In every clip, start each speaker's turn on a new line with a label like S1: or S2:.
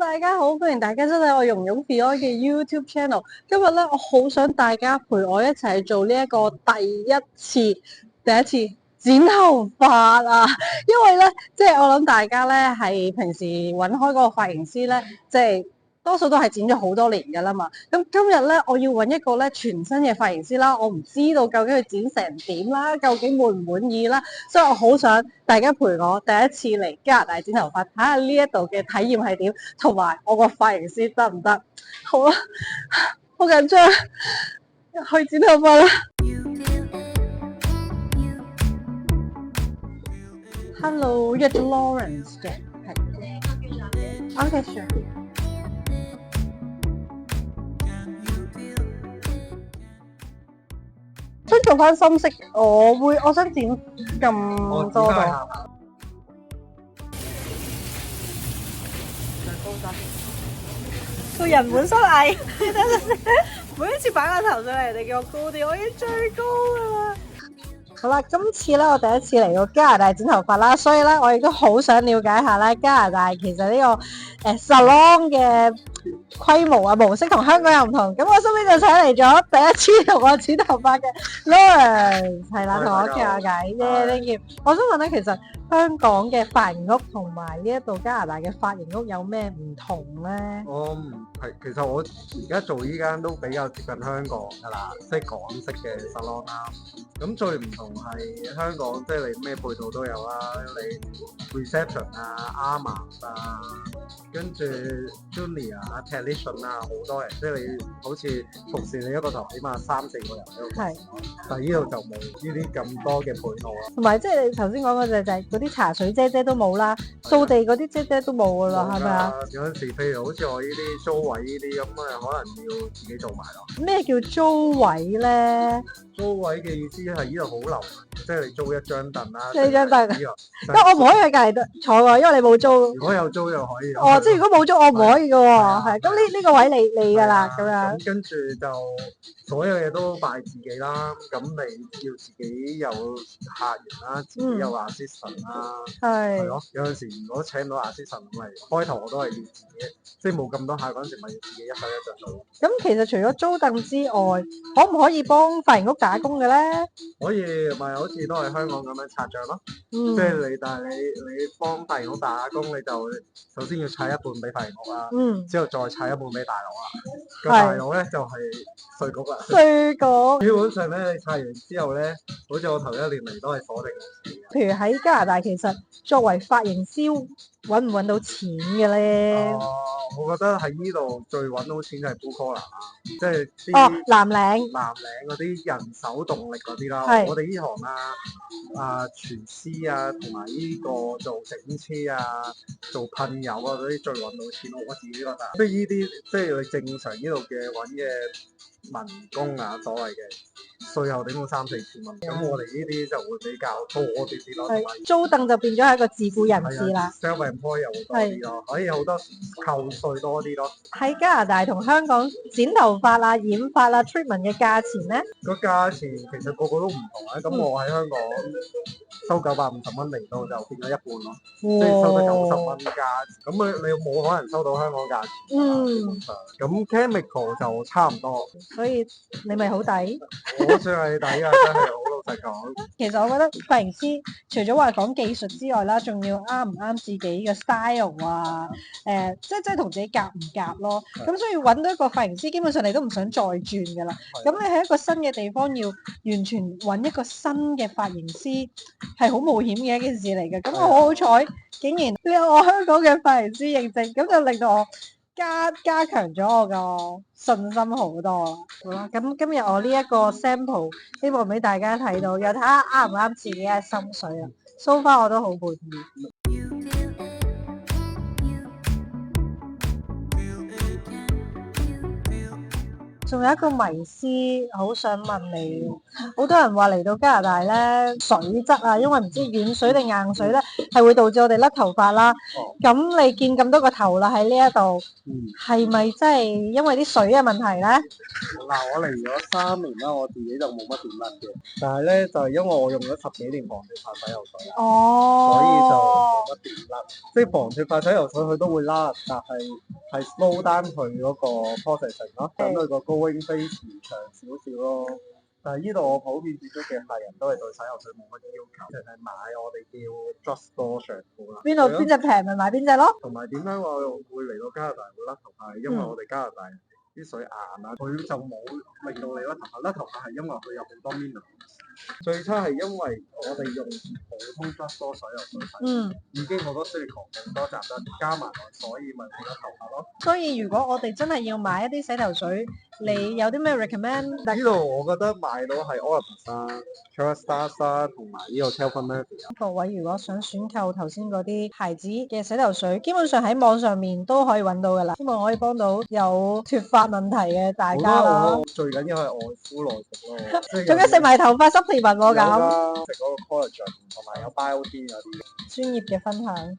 S1: 大家好，歡迎大家收睇我容容 Fion 嘅 YouTube channel。今日咧，我好想大家陪我一齊做呢一個第一次剪頭髮啊！因為咧，即係我諗大家咧係平時揾開嗰個髮型師咧，即係多數都係剪咗好多年噶啦嘛。咁今日咧，我要揾一個咧全新嘅髮型師啦，我唔知道究竟佢剪成點啦，究竟滿唔滿意啦，所以我好想大家陪我第一次嚟加拿大剪頭髮，睇下呢一度嘅體驗係點，同埋我個髮型師得唔得？好啦，好緊張，去剪頭髮啦！ Hello， 約咗 Lawrence 嘅，係 OK sure。想做翻深色，我想剪咁多度。個人本身矮，每一次擺個頭上嚟，你叫我高啲，我已經最高噶啦。好啦，今次咧我第一次嚟到加拿大剪頭髮啦，所以咧我亦都好想了解下咧加拿大其實呢個salon 嘅規模啊模式同香港又唔同。咁我身邊就請嚟咗第一次同我剪頭髮嘅 Lawrence， 係啦，同我傾下偈啫。呢件我想問咧，其實香港嘅髮型屋同埋呢一度加拿大嘅髮型屋有咩唔同咧？
S2: 其實我而家做依間都比較接近香港㗎啦，即係港式嘅 salon 啦。咁最唔同係香港，即係你咩配套都有啦，你 reception 啊、armor 啊，跟住 junior 啊、technician 啊，好多人，即係你好似服侍你一個頭，起碼3-4個人喺度。係。但係呢度就冇呢啲咁多嘅配套啦。
S1: 同埋即係你頭先講嗰隻就係嗰啲茶水姐姐都冇啦，掃地嗰啲姐姐都冇㗎啦，係咪啊？
S2: 有陣時譬如好似我呢啲租位呢啲咁啊，可能要自己做埋咯。
S1: 咩叫租位咧？
S2: 租位嘅意思係呢度好流行，即係你租一張凳啦。
S1: 呢張凳，
S2: 因
S1: 為我唔可以喺隔離坐喎，因為你冇租。
S2: 如果有租就可以。
S1: 哦，即係如果冇租，我唔可以㗎喎。係，咁呢個位你㗎啦，咁樣。
S2: 咁跟住就所有嘢都拜自己啦。咁你要自己有客源啦，自己有 assistant 啦。係咯，有陣時如果請唔到 assistant，咪開頭我都係要自己，即係冇咁多客嗰陣時，咪要自己一手一腳做。咁
S1: 其實除咗租凳之外，可唔可以幫髮型屋打工嘅咧？
S2: 可以，咪好似都係香港咁樣擦帳咯。即係但係你幫髮型屋打工，你就首先要拆一半俾髮型屋啦，之後再拆一半俾大佬啦。個大佬咧就係稅局啦。稅局。基本上咧，你拆完之後咧，好似我頭一年嚟都係鎖定嘅。
S1: 譬如喺加拿大，其實作為髮型師揾唔揾到錢嘅咧？
S2: 我覺得喺呢度最揾到錢就係 blue collar 啦，即係啲
S1: 藍領
S2: 嗰啲人手動力嗰啲啦。我哋呢行廚師啊，同埋呢個做整車啊、做噴油啊嗰啲最揾到錢，我自己覺得。即係呢啲，即係你正常呢度嘅揾嘅民工啊，所謂嘅稅後頂到3-4千蚊。咁我哋呢啲就會比較多啲啲咯。
S1: 租凳就變咗係一個自僱人士啦。
S2: self-employed 又會多啲咯，可以好多扣稅多啲咯。
S1: 喺加拿大同香港剪頭髮啊、染髮啊、treatment 嘅價錢咧？
S2: 個價錢其實個個都唔同啊。咁我喺香港收950蚊嚟到就變咗一半咯，即係收得90蚊價。咁你冇可能收到香港價錢。咁 chemical 就差唔多。
S1: 所以你咪好抵。
S2: 我算係抵啊，真係好老實講。
S1: 其實我覺得髮型師除咗話講技術之外啦，仲要啱唔啱自己嘅 style 啊，即係同自己夾唔夾咯。咁所以揾到一個髮型師，基本上你都唔想再轉㗎啦。咁你喺一個新嘅地方要完全揾一個新嘅髮型師，係好冒險嘅一件事嚟嘅。咁我好好彩，竟然有我香港嘅髮型師認證，咁就令到我加強咗我個信心好多啦。好啦，咁今日我呢一個 sample 希望俾大家睇到，又睇下啱唔啱自己嘅心水啊。So far 我都好滿意。仲有一個迷思，好想問你，好多人話嚟到加拿大咧，水質啊，因為唔知軟水定硬水咧，係會導致我哋甩頭髮啦。咁你見咁多個頭啦喺呢一度，係咪真係因為啲水嘅問題咧？
S2: 嗱，我嚟咗3年啦，我自己就冇乜點甩嘅，但係咧就係因為我用咗10幾年防脫髮洗油水，所以就冇乜點甩。即係防脫髮洗油水佢都會甩，但係係 slow down 佢嗰個 processing 咯，等佢個 going phase 長少少咯。但係呢度我普遍接觸嘅客人都係對洗頭水冇乜要求，淨係買我哋叫 drugstore shampoo 啦。
S1: 邊隻平咪買邊隻咯。
S2: 同埋點解我會嚟到加拿大會甩頭髮？係因為我哋加拿大啲水硬啦，佢就冇令到你甩頭髮。甩頭髮係因為佢有好多 mineral。最差係因為我哋用普通 drugstore 洗頭水洗，已經好多 silicone 好多雜質加埋落，所以咪冇甩頭髮咯。
S1: 所以如果我哋真係要買一啲洗頭水，你有啲咩 recommend？
S2: 呢度我覺得買到係 Olaplex 啦、Kerastase 啦，同埋呢個 Calvin Murphy。
S1: 各位如果想選購頭先嗰啲牌子嘅洗頭水，基本上喺網上面都可以揾到噶啦。希望可以幫到有脫髮問題嘅大家啦。
S2: 最緊要係外敷內食咯，
S1: 仲要食埋頭髮濕皮紋喎咁。
S2: 食嗰個 collagen 同埋有 biotin 嗰啲。
S1: 專業嘅分享。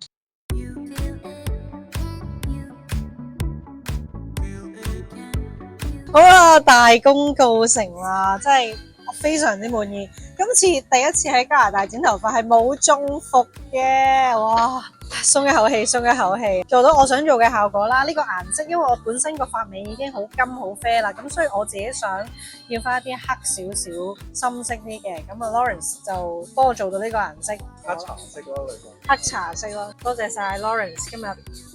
S1: 好啦，大功告成啦，真係我非常之滿意。今次第一次喺加拿大剪頭髮係冇中伏嘅，哇！鬆一口氣，鬆一口氣，做到我想做嘅效果啦。呢個顏色，因為我本身個髮尾已經好金好啡啦，咁所以我自己想要翻一啲黑少少、深色啲嘅。咁啊 ，Lawrence 就幫我做到呢個顏色，
S2: 黑茶色咯，
S1: 黑茶色咯。多謝晒 Lawrence 今日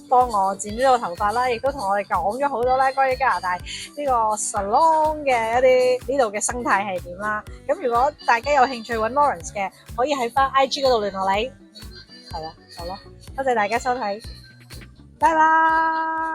S1: 幫我剪呢個頭髮啦，亦都同我哋講咗好多咧關於加拿大呢個 salon 嘅一啲呢度嘅生態係點啦。咁如果大家有興趣揾 Lawrence 嘅，可以喺翻 IG 嗰度聯絡你。係啦，好咯，多謝大家收睇，拜拜。